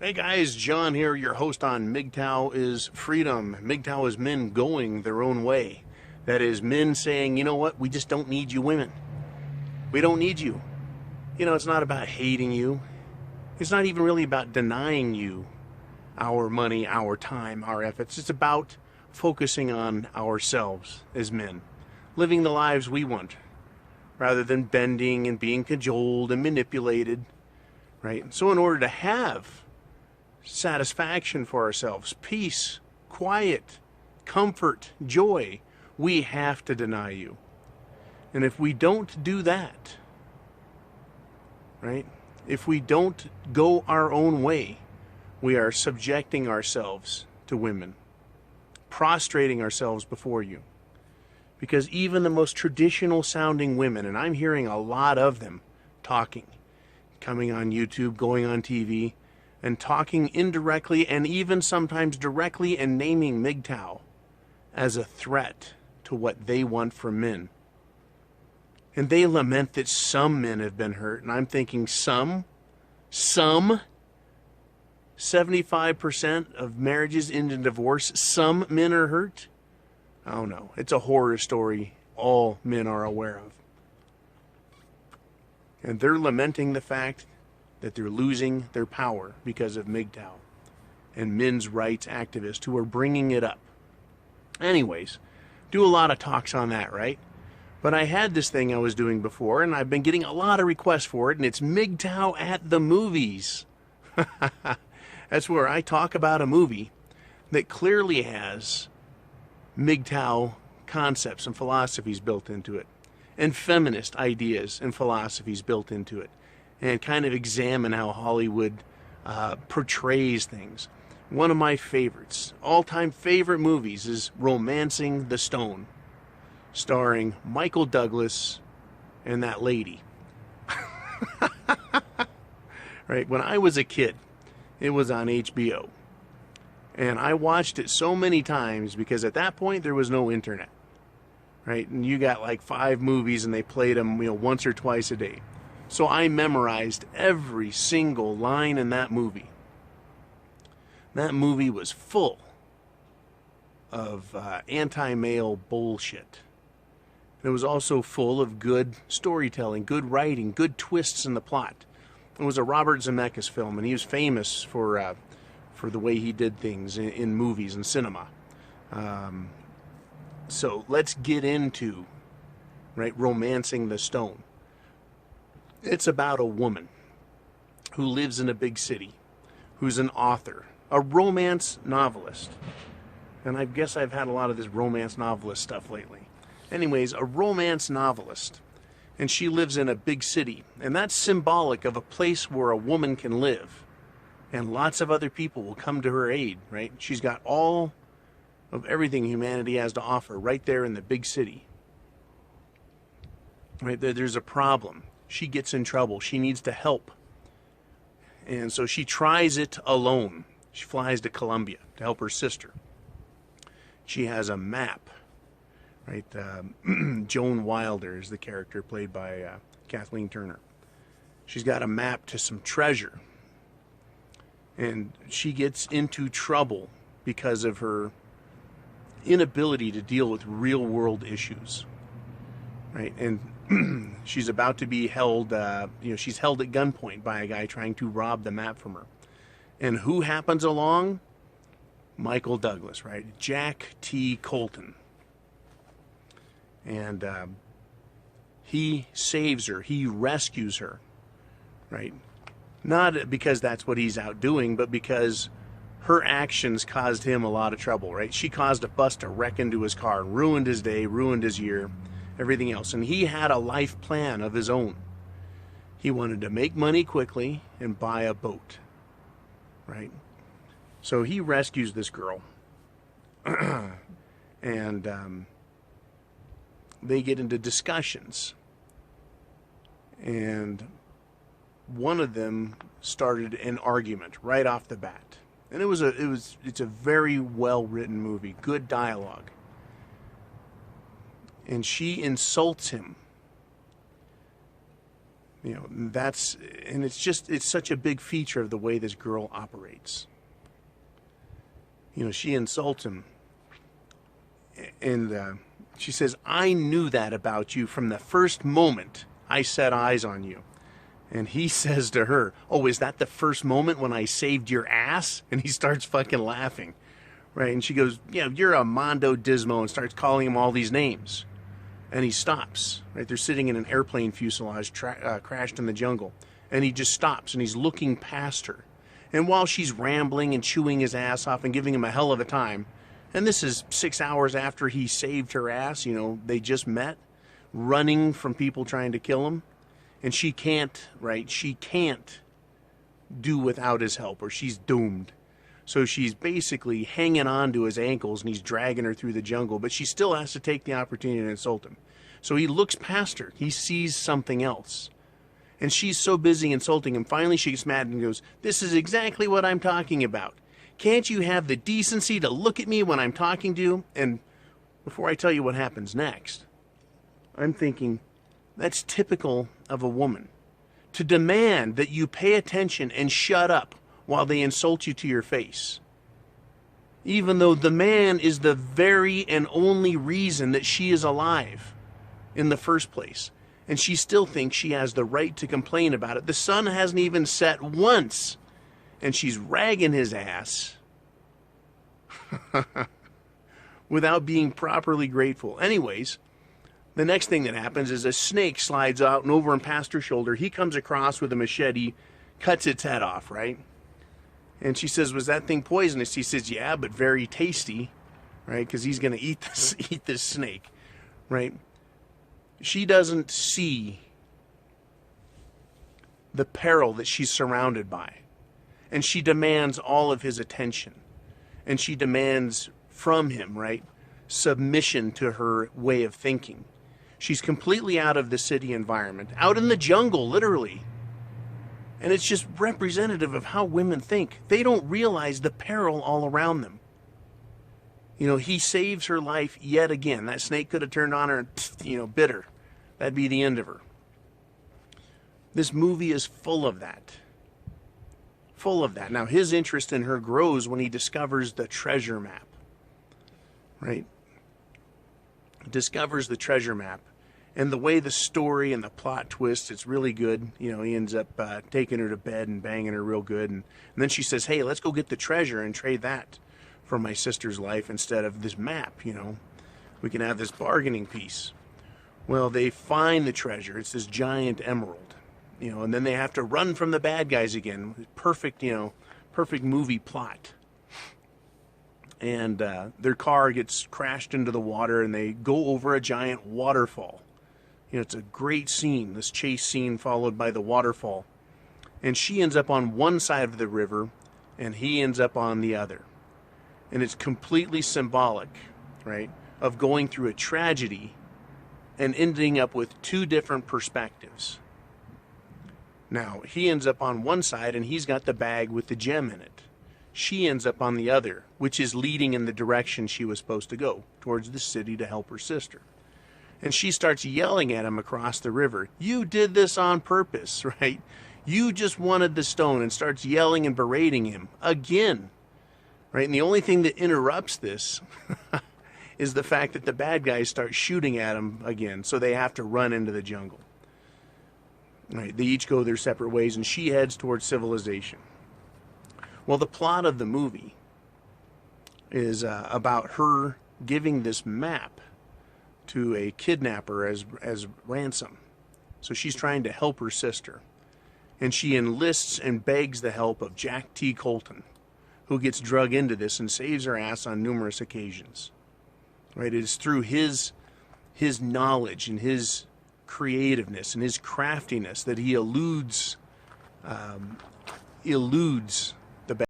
Hey guys, John here, your host on Mgtow is Freedom. Mgtow is men going their own way. That is men saying, you know what, we just don't need you women. We don't need you. You know, it's not about hating you. It's not even really about denying you our money, our time, our efforts. It's about focusing on ourselves as men. Living the lives we want, rather than bending and being cajoled and manipulated, right? So in order to have satisfaction for ourselves, peace, quiet, comfort, joy, we have to deny you. And if we don't do that, right, if we don't go our own way, we are subjecting ourselves to women, prostrating ourselves before you. Because even the most traditional sounding women, and I'm hearing a lot of them talking, coming on YouTube, going on TV, and talking indirectly and even sometimes directly and naming Mgtow as a threat to what they want from men. And they lament that some men have been hurt, and I'm thinking some 75% of marriages end in divorce, some men are hurt. Oh no, it's a horror story all men are aware of. And they're lamenting the fact that they're losing their power because of Mgtow and men's rights activists who are bringing it up. Anyways, do a lot of talks on that, right? But I had this thing I was doing before, and I've been getting a lot of requests for it, and it's Mgtow at the movies. That's where I talk about a movie that clearly has Mgtow concepts and philosophies built into it, and feminist ideas and philosophies built into it, and kind of examine how Hollywood portrays things. One of my favorites, all-time favorite movies is Romancing the Stone, starring Michael Douglas and that lady. Right, when I was a kid, it was on HBO. And I watched it so many times because at that point there was no internet. Right? And you got like 5 movies and they played them, once or twice a day. So I memorized every single line in that movie. That movie was full of anti-male bullshit. It was also full of good storytelling, good writing, good twists in the plot. It was a Robert Zemeckis film, and he was famous for the way he did things in movies and cinema. So let's get into, right, Romancing the Stone. It's about a woman who lives in a big city, who's an author, a romance novelist. And I guess I've had a lot of this romance novelist stuff lately. Anyways, a romance novelist. And she lives in a big city. And that's symbolic of a place where a woman can live. And lots of other people will come to her aid, right? She's got all of everything humanity has to offer right there in the big city. Right? There's a problem. She gets in trouble. She needs to help. And so she tries it alone. She flies to Colombia to help her sister. She has a map. Right? Joan Wilder is the character played by Kathleen Turner. She's got a map to some treasure. And she gets into trouble because of her inability to deal with real world issues. Right? And she's about to be held, she's held at gunpoint by a guy trying to rob the map from her. And who happens along? Michael Douglas, right? Jack T. Colton. And he saves her. He rescues her, right? Not because that's what he's out doing, but because her actions caused him a lot of trouble, right? She caused a bus to wreck into his car, ruined his day, ruined his year, everything else. And he had a life plan of his own. He wanted to make money quickly and buy a boat, right? So he rescues this girl. And they get into discussions. And one of them started an argument right off the bat. And it's a very well written movie, good dialogue. And she insults him You know, and it's such a big feature of the way this girl operates. You know, she insults him, and she says, "I knew that about you from the first moment I set eyes on you." And he says to her, "Oh, is that the first moment when I saved your ass?" And he starts fucking laughing, right? And she goes, "Yeah, you're a Mondo Dismo," and starts calling him all these names. And he stops, right? They're sitting in an airplane fuselage crashed in the jungle. And he just stops, and he's looking past her. And while she's rambling and chewing his ass off and giving him a hell of a time, and this is 6 hours after he saved her ass, you know, they just met, running from people trying to kill him. And she can't, right? She can't do without his help, or she's doomed. So she's basically hanging on to his ankles, and he's dragging her through the jungle, but she still has to take the opportunity to insult him. So he looks past her. He sees something else. And she's so busy insulting him, finally she gets mad and goes, "This is exactly what I'm talking about. Can't you have the decency to look at me when I'm talking to you?" And before I tell you what happens next, I'm thinking, that's typical of a woman. To demand that you pay attention and shut up while they insult you to your face. Even though the man is the very and only reason that she is alive in the first place. And she still thinks she has the right to complain about it. The sun hasn't even set once, and she's ragging his ass without being properly grateful. Anyways, the next thing that happens is a snake slides out and over and past her shoulder. He comes across with a machete, cuts its head off, right? And she says, "Was that thing poisonous?" He says, "Yeah, but very tasty," right? Because he's going to eat this snake, right? She doesn't see the peril that she's surrounded by. And she demands all of his attention. And she demands from him, right, submission to her way of thinking. She's completely out of the city environment, out in the jungle, literally. And it's just representative of how women think. They don't realize the peril all around them. You know, he saves her life yet again. That snake could have turned on her and, you know, bit her. That'd be the end of her. This movie is full of that. Full of that. Now, his interest in her grows when he discovers the treasure map. Right? Discovers the treasure map. And the way the story and the plot twists, it's really good. You know, he ends up taking her to bed and banging her real good. And then she says, "Hey, let's go get the treasure and trade that for my sister's life instead of this map, you know. We can have this bargaining piece." Well, they find the treasure. It's this giant emerald, you know, and then they have to run from the bad guys again. Perfect, you know, perfect movie plot. And their car gets crashed into the water, and they go over a giant waterfall. You know, it's a great scene, this chase scene followed by the waterfall. And she ends up on one side of the river, and he ends up on the other. And it's completely symbolic, right, of going through a tragedy and ending up with two different perspectives. Now, he ends up on one side, and he's got the bag with the gem in it. She ends up on the other, which is leading in the direction she was supposed to go, towards the city to help her sister. And she starts yelling at him across the river, "You did this on purpose," right? "You just wanted the stone," and starts yelling and berating him again, right? And the only thing that interrupts this is the fact that the bad guys start shooting at him again, so they have to run into the jungle. Right? They each go their separate ways, and she heads towards civilization. Well, the plot of the movie is about her giving this map to a kidnapper as ransom. So she's trying to help her sister. And she enlists and begs the help of Jack T. Colton, who gets drug into this and saves her ass on numerous occasions. Right? It is through his knowledge and his creativeness and his craftiness that he eludes